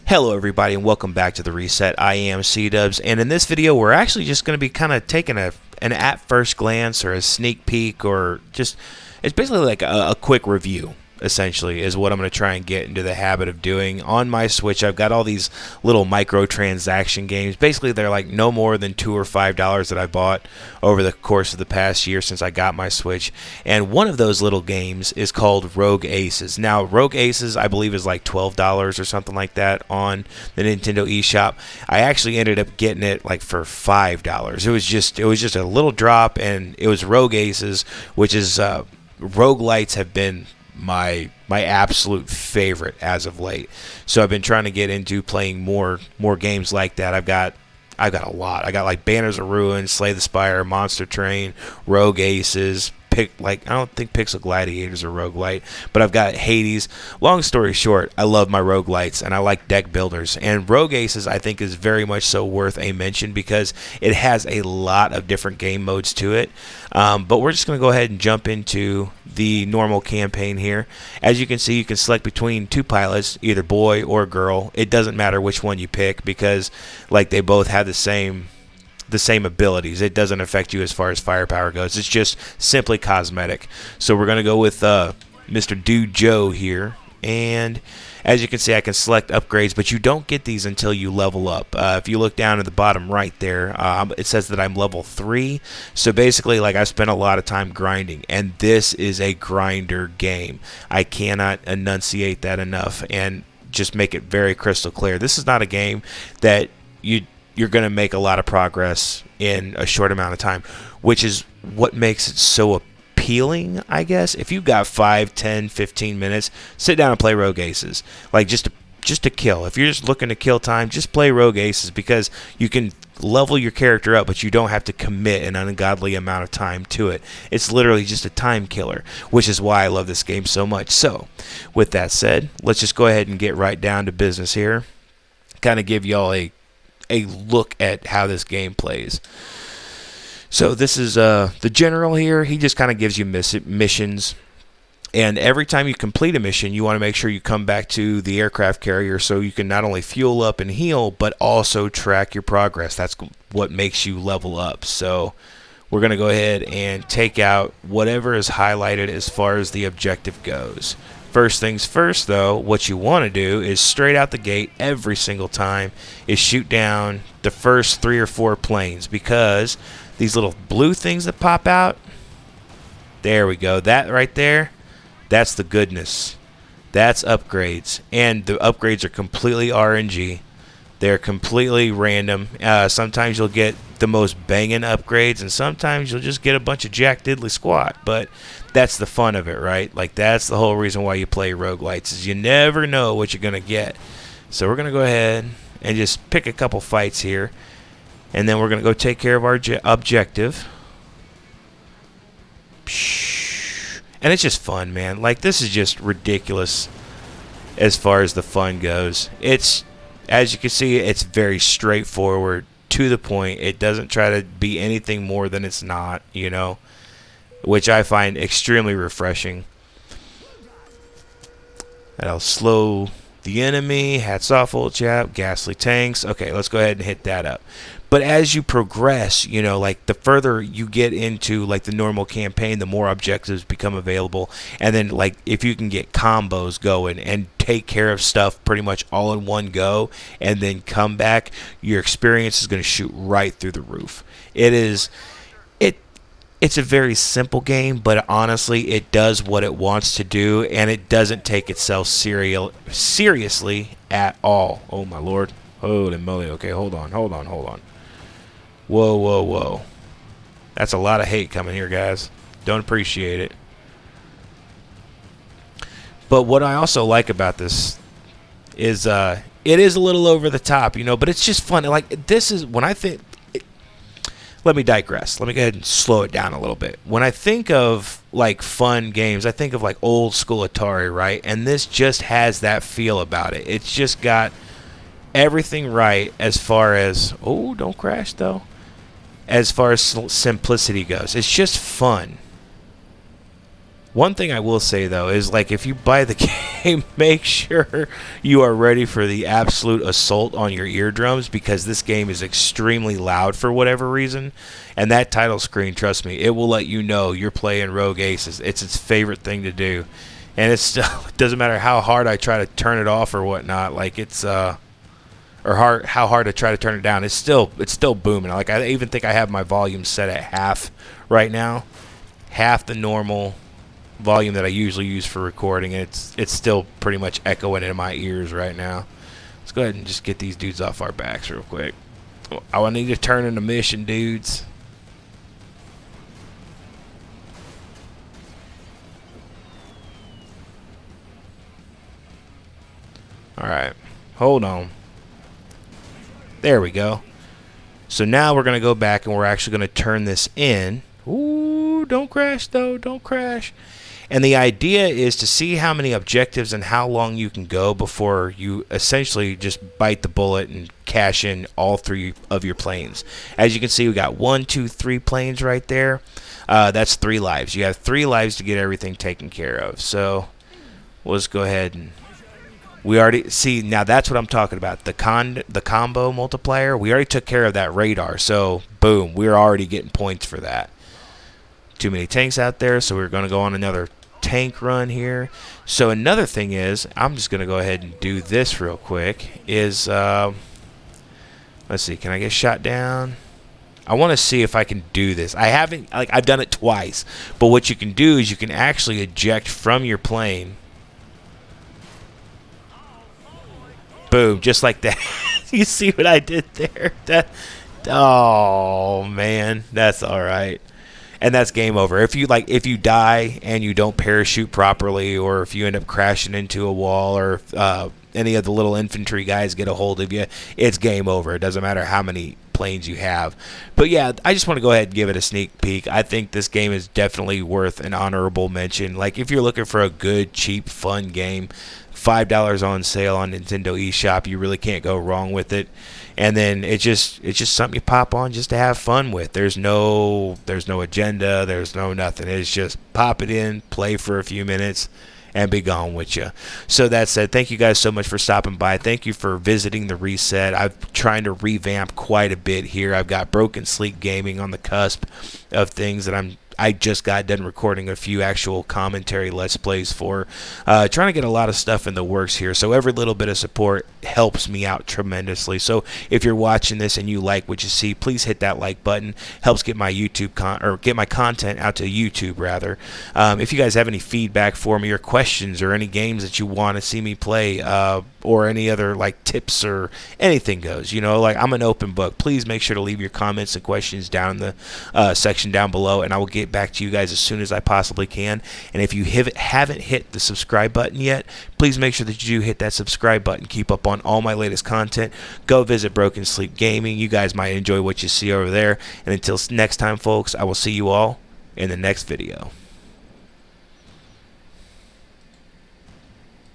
Hello everybody and welcome back to The Reset. I am C-Dubs, and in this video we're actually just going to be kind of taking an at first glance or a sneak peek, or just it's basically like a quick review. Essentially is what I'm going to try and get into the habit of doing. On my Switch I've got all these little microtransaction games. Basically they're like no more than $2 or $5 that I bought over the course of the past year since I got my Switch, and one of those little games is called Rogue Aces. Now Rogue Aces I believe is like $12 or something like that on the Nintendo eShop. I actually ended up getting it like for $5. It was just a little drop, and it was Rogue Aces, which is roguelites have been my absolute favorite as of late. So I've been trying to get into playing more games like that. I've got a lot. I got like Banners of Ruin, Slay the Spire, Monster Train, Rogue Aces, I don't think Pixel Gladiators are roguelite, but I've got Hades. Long story short, I love my roguelites and I like deck builders. And Rogue Aces I think is very much so worth a mention because it has a lot of different game modes to it. But we're just going to go ahead and jump into the normal campaign here. As you can see, you can select between two pilots, either boy or girl. It doesn't matter which one you pick because like they both have the same abilities. It doesn't affect you as far as firepower goes. It's just simply cosmetic. So we're going to go with Mr. Dude Joe here. And as you can see, I can select upgrades, but you don't get these until you level up. If you look down at the bottom right there, it says that I'm level 3. So basically, like, I've spent a lot of time grinding, and this is a grinder game. I cannot enunciate that enough and just make it very crystal clear. This is not a game that you're going to make a lot of progress in a short amount of time, which is what makes it so appealing, I guess. If you've got 5, 10, 15 minutes, sit down and play Rogue Aces. Like, just to kill. If you're just looking to kill time, just play Rogue Aces because you can level your character up, but you don't have to commit an ungodly amount of time to it. It's literally just a time killer, which is why I love this game so much. So, with that said, let's just go ahead and get right down to business here. Kind of give y'all a look at how this game plays. So this is the general here. He just kind of gives you missions, and every time you complete a mission you want to make sure you come back to the aircraft carrier so you can not only fuel up and heal but also track your progress. That's what makes you level up. So we're going to go ahead and take out whatever is highlighted as far as the objective goes. First things first, though, what you want to do is straight out the gate every single time is shoot down the first 3 or 4 planes, because these little blue things that pop out, there we go, that right there, that's the goodness. That's upgrades, and the upgrades are completely RNG. They're completely random. Sometimes you'll get the most banging upgrades, and sometimes you'll just get a bunch of jack diddly squat, but that's the fun of it, right? Like, that's the whole reason why you play roguelites, is you never know what you're going to get. So we're going to go ahead and just pick a couple fights here, and then we're going to go take care of our objective. And it's just fun, man. Like, this is just ridiculous as far as the fun goes. It's, as you can see, it's very straightforward, to the point. It doesn't try to be anything more than it's not, you know, which I find extremely refreshing. That'll slow the enemy. Hats off, old chap. Ghastly tanks. Okay, let's go ahead and hit that up. But as you progress, you know, like, the further you get into like the normal campaign, the more objectives become available. And then, like, if you can get combos going and take care of stuff pretty much all in one go and then come back, your experience is going to shoot right through the roof. It's a very simple game, but honestly, it does what it wants to do, and it doesn't take itself seriously at all. Oh, my Lord. Holy moly. Okay, hold on. Whoa. That's a lot of hate coming here, guys. Don't appreciate it. But what I also like about this is it is a little over the top, you know, but it's just fun. Like, this is, when I think... Let me digress. Let me go ahead and slow it down a little bit. When I think of, like, fun games, I think of, like, old school Atari, right? And this just has that feel about it. It's just got everything right as far as... Oh, don't crash, though. As far as simplicity goes. It's just fun. One thing I will say though is, like, if you buy the game, make sure you are ready for the absolute assault on your eardrums, because this game is extremely loud for whatever reason. And that title screen, trust me, it will let you know you're playing Rogue Aces. It's its favorite thing to do. And it's still, it doesn't matter how hard I try to turn it off or whatnot, like it's or how hard I try to turn it down, it's still booming. Like, I even think I have my volume set at half right now, half the normal volume that I usually use for recording, and it's still pretty much echoing in my ears right now. Let's go ahead and just get these dudes off our backs real quick. I need to turn into mission, dudes. Alright, hold on. There we go. So now we're going to go back and we're actually going to turn this in. Ooh, don't crash though, don't crash. And the idea is to see how many objectives and how long you can go before you essentially just bite the bullet and cash in all 3 of your planes. As you can see, we got 1, 2, 3 planes right there. That's 3 lives. You have 3 lives to get everything taken care of. So we'll just go ahead and we already see, now that's what I'm talking about. The combo multiplier. We already took care of that radar. So boom, we're already getting points for that. Too many tanks out there, so we're going to go on another tank run here. So another thing is, I'm just going to go ahead and do this real quick, is let's see, can I get shot down? I want to see if I can do this. I haven't, like, I've done it twice, but what you can do is you can actually eject from your plane. Boom, just like that. You see what I did there? Oh man, that's all right. And that's game over. If you die and you don't parachute properly, or if you end up crashing into a wall, or any of the little infantry guys get a hold of you, it's game over. It doesn't matter how many planes you have. But yeah, I just want to go ahead and give it a sneak peek. I think this game is definitely worth an honorable mention. Like, if you're looking for a good, cheap, fun game, $5 on sale on Nintendo eShop, you really can't go wrong with it. And then it's just something you pop on just to have fun with. There's no agenda, there's no nothing. It's just pop it in, play for a few minutes, and be gone with you. So that said, thank you guys so much for stopping by. Thank you for visiting the reset. I'm trying to revamp quite a bit here. I've got Broken Sleek Gaming on the cusp of things that I just got done recording a few actual commentary Let's Plays for. Trying to get a lot of stuff in the works here, so every little bit of support helps me out tremendously. So if you're watching this and you like what you see, please hit that like button. Helps get my get my content out to YouTube rather. If you guys have any feedback for me, or questions, or any games that you want to see me play, or any other like tips or anything goes, you know, like, I'm an open book. Please make sure to leave your comments and questions down in the section down below, and I will get back to you guys as soon as I possibly can. And if you haven't hit the subscribe button yet, please make sure that you do hit that subscribe button. Keep up on all my latest content. Go visit Broken Sleep Gaming. You guys might enjoy what you see over there. And until next time, folks, I will see you all in the next video.